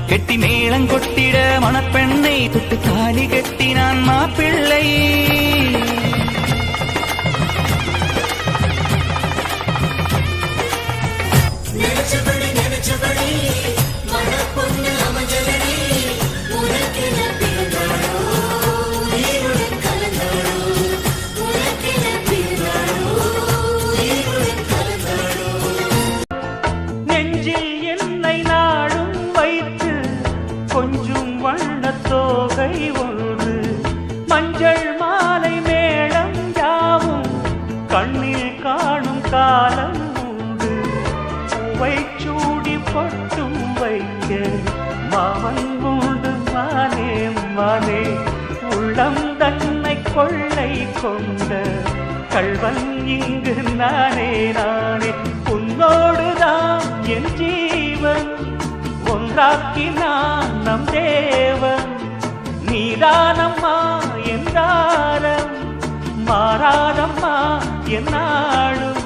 கெட்டி மேளம் கொட்டிட மணப்பெண்ணை தொட்டு தாலி கட்டினான் மாப்பிள்ளை. கொஞ்சம் வண்ணத்தோகை ஒன்று மஞ்சள் மாலை மேளம் யாவும் கண்ணில் காணும் காலம் உண்டு. பூவை சூடி பொட்டும் வைக்க மாமன் உண்டு மானே மானே. உள்ளம் தன்னை கொள்ளை கொண்ட கள்வன் இங்கு நானே நானே. உன்னோடுதான் என் ஜீவன் ஒன்றாக்கினான் நம் தேவன். நீதானம்மா என்றாரம் மாறாதம்மா என்னாலும்.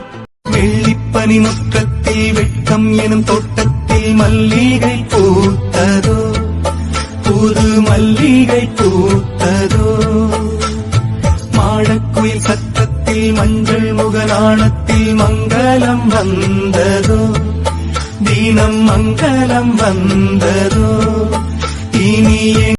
வெள்ளிப்பனி முற்றத்தில் வெட்கம் எனும் தோட்டத்தில் மல்லிகை பூத்ததோ புது மல்லிகை பூத்ததோ. மாடக்குயில் சத்தத்தில் மஞ்சள் முகநாணத்தில் மங்களம் வந்ததோ தீனம் மங்களம் வந்ததோ. இனியே